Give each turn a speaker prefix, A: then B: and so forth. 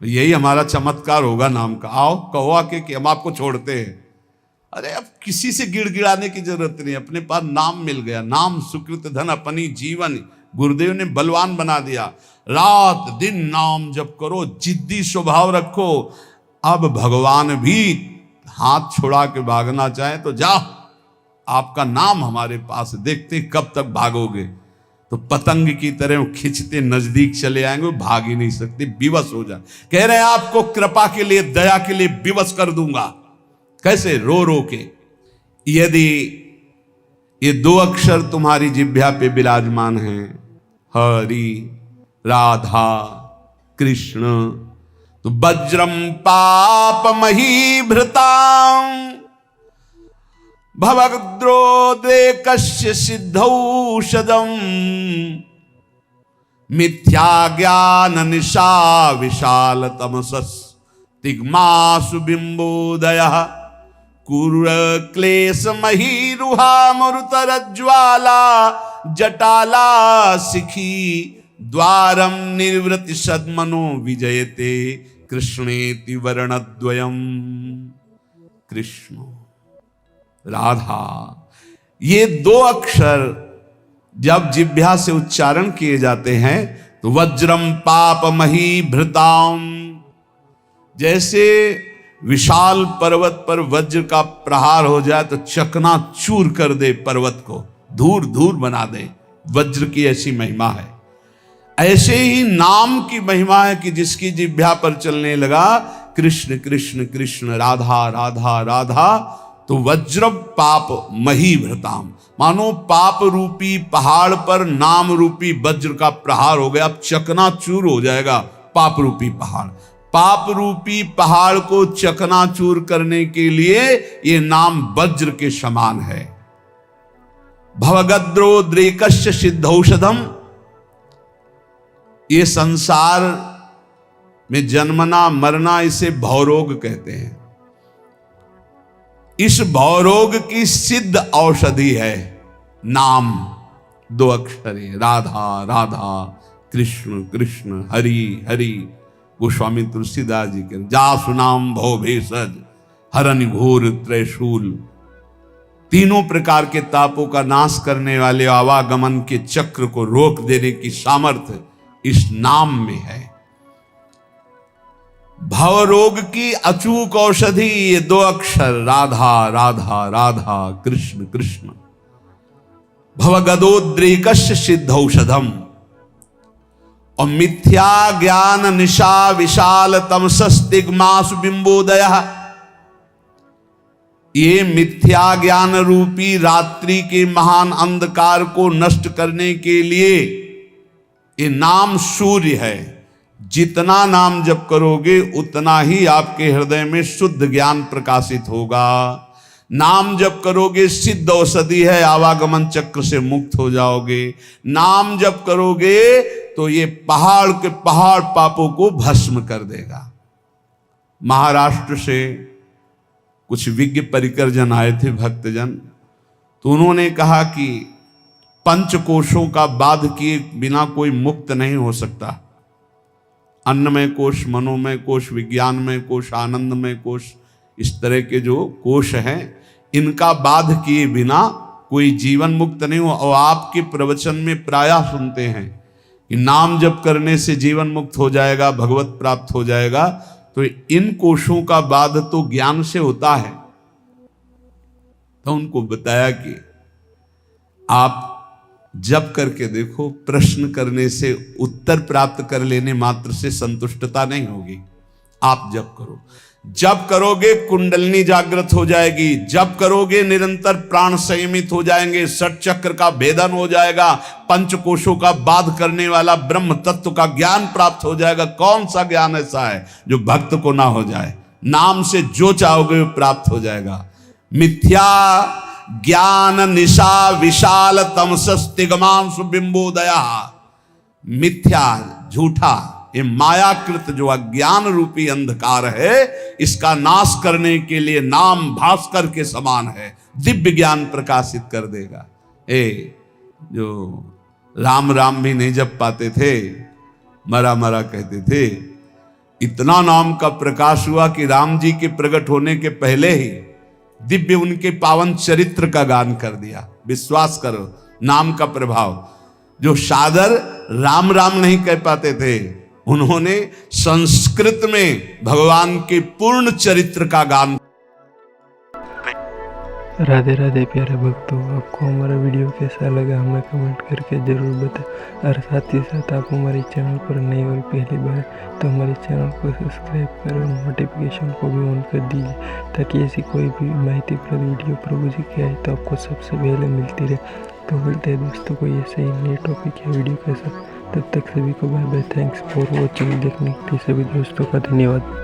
A: यही हमारा चमत्कार होगा नाम का। आओ कहो आके कि हम आपको छोड़ते हैं। अरे अब किसी से गिड़गिड़ाने की जरूरत नहीं, अपने पास नाम मिल गया। नाम सुकृत धन अपनी जीवन, गुरुदेव ने बलवान बना दिया। रात दिन नाम जप करो, जिद्दी स्वभाव रखो। अब भगवान भी हाथ छुड़ा के भागना चाहे तो जाओ, आपका नाम हमारे पास, देखते कब तक भागोगे। तो पतंग की तरह खिंचते नजदीक चले आएंगे, भाग ही नहीं सकते, विवश हो जाए। कह रहे हैं आपको कृपा के लिए, दया के लिए विवश कर दूंगा। कैसे? रो रो के। यदि ये 2 अक्षर तुम्हारी जिह्वा पे विराजमान हैं, हरि राधा कृष्ण, तो वज्रम पाप महीभृतां भवद्रोदेकस्य सिद्धौषधम् मिथ्या ज्ञान निशा विशाल तमसस् तिग्मासु बिंबोदयः कुर क्लेश महीरुहा मरुतरज्ज्वाला जटाला शिखी द्वारम निर्वृति सद्मनो विजयते कृष्णेति वर्णद्वयम्। कृष्ण राधा, ये 2 अक्षर जब जिह्वा से उच्चारण किए जाते हैं तो वज्रम पाप महीभृताम, जैसे विशाल पर्वत पर वज्र का प्रहार हो जाए तो चकनाचूर कर दे, पर्वत को धूर धूर बना दे। वज्र की ऐसी महिमा है। ऐसे ही नाम की महिमा है कि जिसकी जिह्वा पर चलने लगा कृष्ण कृष्ण कृष्ण राधा राधा राधा, तो वज्र पाप महीभृताम, मानो पाप रूपी पहाड़ पर नाम रूपी वज्र का प्रहार हो गया। अब चकनाचूर हो जाएगा पाप रूपी पहाड़। पाप रूपी पहाड़ को चकनाचूर करने के लिए ये नाम वज्र के समान है। भवगद्रोद्रेकस्य सिद्धौषधम, ये संसार में जन्मना मरना, इसे भवरोग कहते हैं। इस भवरोग की सिद्ध औषधि है नाम, 2 अक्षर है, राधा राधा कृष्ण कृष्ण हरि हरि। गोस्वामी तुलसीदास जी के जासु नाम भव भेषज हरन घोर त्रैशूल, तीनों प्रकार के तापों का नाश करने वाले आवागमन के चक्र को रोक देने की सामर्थ्य इस नाम में है। भवरोग की अचूक औषधि ये 2 अक्षर राधा राधा राधा कृष्ण कृष्ण। भवगदोद्रेकस्य सिद्धौषधम, और मिथ्या ज्ञान निशा विशाल तमसस्तिग्मासु बिंबोदयः, ये मिथ्या ज्ञान रूपी रात्रि के महान अंधकार को नष्ट करने के लिए ये नाम सूर्य है। जितना नाम जप करोगे उतना ही आपके हृदय में शुद्ध ज्ञान प्रकाशित होगा। नाम जप करोगे सिद्ध औषधि है, आवागमन चक्र से मुक्त हो जाओगे। नाम जप करोगे तो ये पहाड़ के पहाड़ पापों को भस्म कर देगा। महाराष्ट्र से कुछ विज्ञ परिकर जन आए थे, भक्तजन, तो उन्होंने कहा कि पंचकोशों का बाध किए बिना कोई मुक्त नहीं हो सकता। अन्नमय कोश, मनोमय कोश, विज्ञानमय कोश, आनंदमय कोश, इस तरह के जो कोश हैं, इनका बाध किए बिना कोई जीवन मुक्त नहीं हो। और आपके प्रवचन में प्रायः सुनते हैं कि नाम जप करने से जीवन मुक्त हो जाएगा, भगवत प्राप्त हो जाएगा। तो इन कोशों का बाध तो ज्ञान से होता है। तो उनको बताया कि आप जप करके देखो, प्रश्न करने से, उत्तर प्राप्त कर लेने मात्र से संतुष्टता नहीं होगी। आप जप करो, जप करोगे कुंडलिनी जागृत हो जाएगी, जप करोगे निरंतर प्राण संयमित हो जाएंगे, षट चक्र का भेदन हो जाएगा, पंचकोशों का बाध करने वाला ब्रह्म तत्व का ज्ञान प्राप्त हो जाएगा। कौन सा ज्ञान ऐसा है जो भक्त को ना हो जाए? नाम से जो चाहोगे वो प्राप्त हो जाएगा। मिथ्या ज्ञान निशा विशाल तमसस्तिग्मांसु बिंबोदया, मिथ्या झूठा, ये मायाकृत जो अज्ञान रूपी अंधकार है, इसका नाश करने के लिए नाम भास्कर के समान है, दिव्य ज्ञान प्रकाशित कर देगा। जो राम राम भी नहीं जप पाते थे, मरा मरा कहते थे, इतना नाम का प्रकाश हुआ कि राम जी के प्रकट होने के पहले ही दिव्य उनके पावन चरित्र का गान कर दिया। विश्वास करो, नाम का प्रभाव। जो सादर राम राम नहीं कह पाते थे, उन्होंने संस्कृत में भगवान के पूर्ण चरित्र का गान।
B: राधे राधे प्यारे भक्तों, आपको हमारा वीडियो कैसा लगा हमें कमेंट करके ज़रूर बताएं। और साथ ही साथ आप हमारे चैनल पर नए और पहली बार तो हमारे चैनल को सब्सक्राइब करें और नोटिफिकेशन को भी ऑन कर दीजिए, ताकि ऐसी कोई भी माहितीप्रद वीडियो प्रभु जी की आए तो आपको सबसे पहले मिलती रहे। तो मिलते हैं दोस्तों कोई ऐसे ही नए टॉपिक या वीडियो के साथ। तब तक सभी को bye bye. Thanks for watching. देखने के लिए सभी दोस्तों का धन्यवाद।